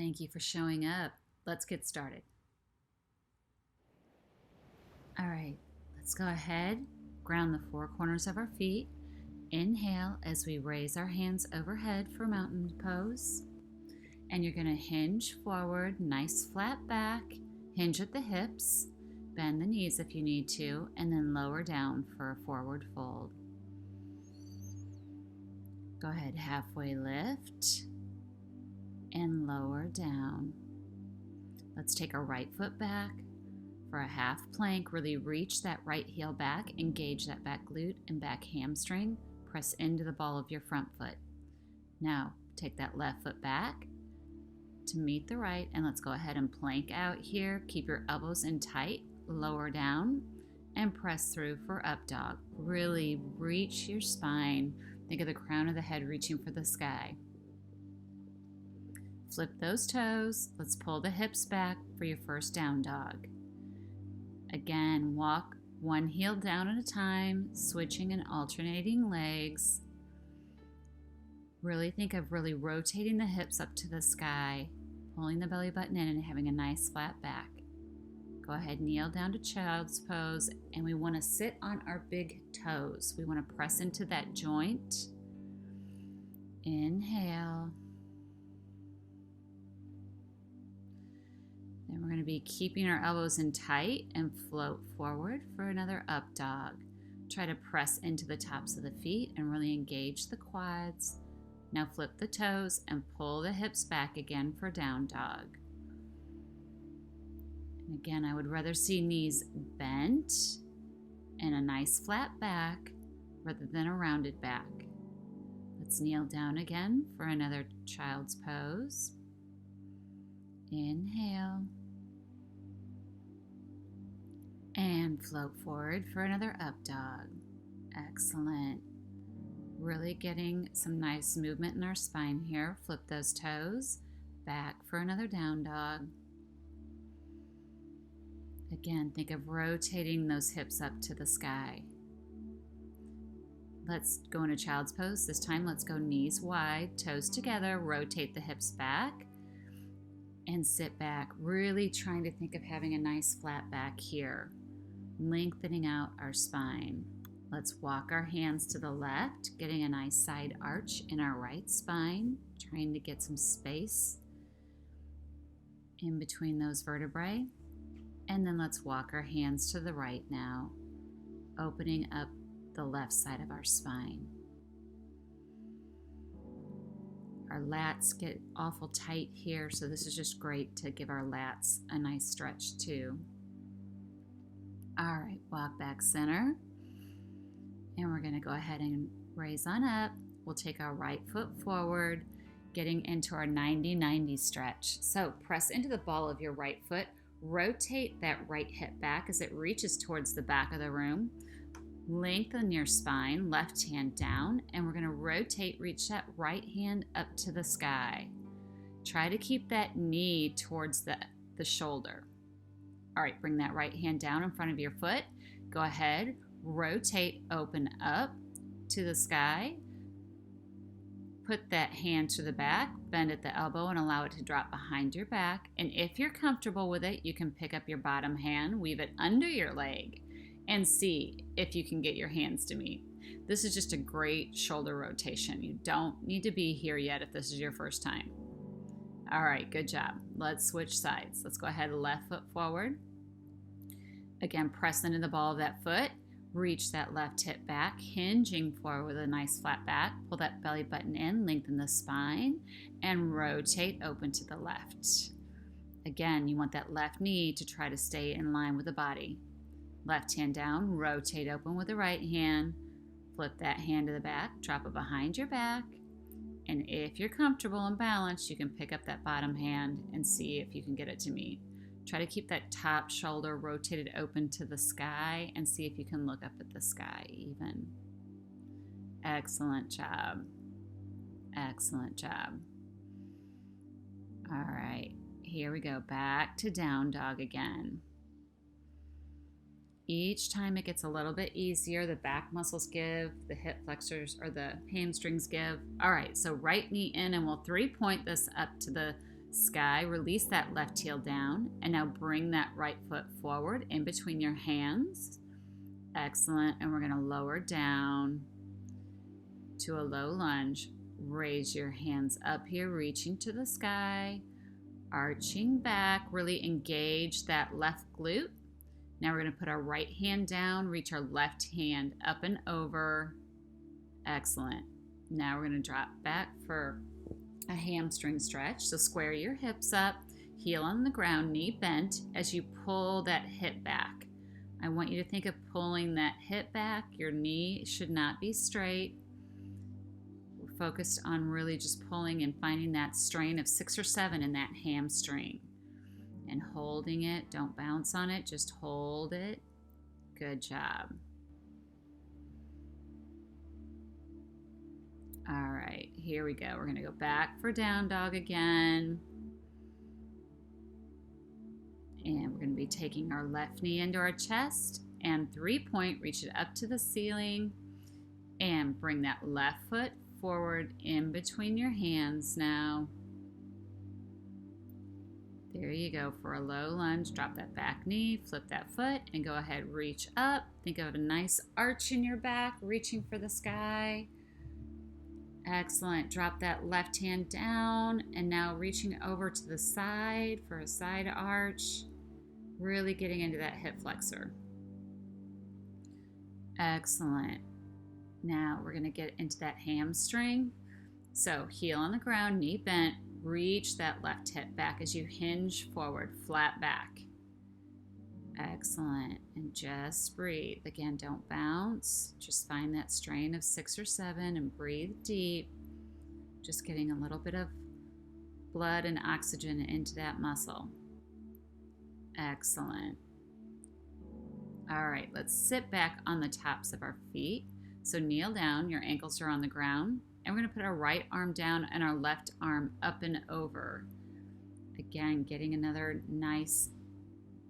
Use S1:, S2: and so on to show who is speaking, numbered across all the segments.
S1: Thank you for showing up. Let's get started. All right, let's go ahead, ground the four corners of our feet. Inhale as we raise our hands overhead for mountain pose. And you're going to hinge forward, nice flat back, hinge at the hips, bend the knees if you need to, and then lower down for a forward fold. Go ahead, halfway lift and lower down. Let's take our right foot back for a half plank. Really reach that right heel back, engage that back glute and back hamstring. Press into the ball of your front foot. Now take that left foot back to meet the right, and let's go ahead and plank out here. Keep your elbows in tight, lower down, and press through for up dog. Really reach your spine. Think of the crown of the head reaching for the sky. Flip those toes. Let's pull the hips back for your first down dog. Again, walk one heel down at a time, switching and alternating legs. Really think of really rotating the hips up to the sky, pulling the belly button in and having a nice flat back. Go ahead, kneel down to child's pose, and we want to sit on our big toes. We want to press into that joint. Inhale. Then we're going to be keeping our elbows in tight and float forward for another up dog. Try to press into the tops of the feet and really engage the quads. Now flip the toes and pull the hips back again for down dog. And again, I would rather see knees bent and a nice flat back rather than a rounded back. Let's kneel down again for another child's pose. Inhale. And float forward for another up dog. Excellent. Really getting some nice movement in our spine here. Flip those toes back for another down dog. Again, think of rotating those hips up to the sky. Let's go into child's pose. This time, let's go knees wide, toes together, rotate the hips back, and sit back. Really trying to think of having a nice flat back here, lengthening out our spine. Let's walk our hands to the left, getting a nice side arch in our right spine, trying to get some space in between those vertebrae. And then let's walk our hands to the right now, opening up the left side of our spine. Our lats get awful tight here, so this is just great to give our lats a nice stretch too. All right, walk back center. And we're going to go ahead and raise on up. We'll take our right foot forward, getting into our 90-90 stretch. So press into the ball of your right foot. Rotate that right hip back as it reaches towards the back of the room. Lengthen your spine, left hand down, and we're going to rotate, reach that right hand up to the sky. Try to keep that knee towards the shoulder. All right, bring that right hand down in front of your foot. Go ahead, rotate, open up to the sky. Put that hand to the back, bend at the elbow, and allow it to drop behind your back. And if you're comfortable with it, you can pick up your bottom hand, weave it under your leg, and see if you can get your hands to meet. This is just a great shoulder rotation. You don't need to be here yet if this is your first time. All right, good job. Let's switch sides. Let's go ahead, left foot forward. Again, press into the ball of that foot. Reach that left hip back, hinging forward with a nice flat back. Pull that belly button in, lengthen the spine, and rotate open to the left. Again, you want that left knee to try to stay in line with the body. Left hand down, rotate open with the right hand. Flip that hand to the back, drop it behind your back. And if you're comfortable and balanced, you can pick up that bottom hand and see if you can get it to meet. Try to keep that top shoulder rotated open to the sky and see if you can look up at the sky even. Excellent job. Excellent job. All right, here we go. Back to down dog again. Each time it gets a little bit easier, the back muscles give, the hip flexors or the hamstrings give. All right, so right knee in, and we'll 3-point this up to the Sky, release that left heel down, and now bring that right foot forward in between your hands. Excellent, and we're going to lower down to a low lunge. Raise your hands up here, reaching to the sky, arching back, really engage that left glute. Now we're going to put our right hand down, reach our left hand up and over. Excellent. Now we're going to drop back for a hamstring stretch. So square your hips up, heel on the ground, knee bent as you pull that hip back. I want you to think of pulling that hip back. Your knee should not be straight. We're focused on really just pulling and finding that strain of 6 or 7 in that hamstring. And holding it, don't bounce on it, just hold it. Good job. All right, here we go. We're gonna go back for down dog again. And we're gonna be taking our left knee into our chest and 3-point, reach it up to the ceiling and bring that left foot forward in between your hands now. There you go for a low lunge. Drop that back knee, flip that foot, and go ahead, reach up. Think of a nice arch in your back, reaching for the sky. Excellent. Drop that left hand down, and now reaching over to the side for a side arch. Really getting into that hip flexor. Excellent. Now we're going to get into that hamstring. So heel on the ground, knee bent. Reach that left hip back as you hinge forward, flat back. Excellent. And just breathe. Again, don't bounce. Just find that strain of 6 or 7 and breathe deep. Just getting a little bit of blood and oxygen into that muscle. Excellent. All right, let's sit back on the tops of our feet. So kneel down, your ankles are on the ground. And we're going to put our right arm down and our left arm up and over. Again, getting another nice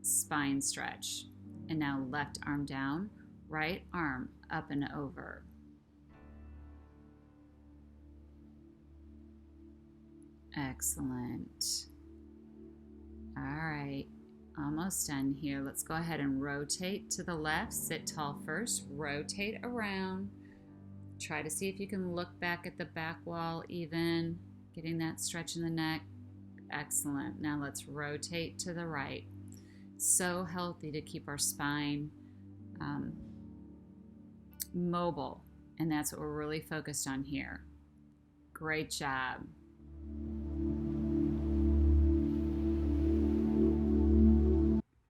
S1: spine stretch. And now left arm down, right arm up and over. Excellent. All right, almost done here. Let's go ahead and rotate to the left. Sit tall first, rotate around. Try to see if you can look back at the back wall even, getting that stretch in the neck. Excellent. Now let's rotate to the right. So healthy to keep our spine mobile, and that's what we're really focused on here. Great job.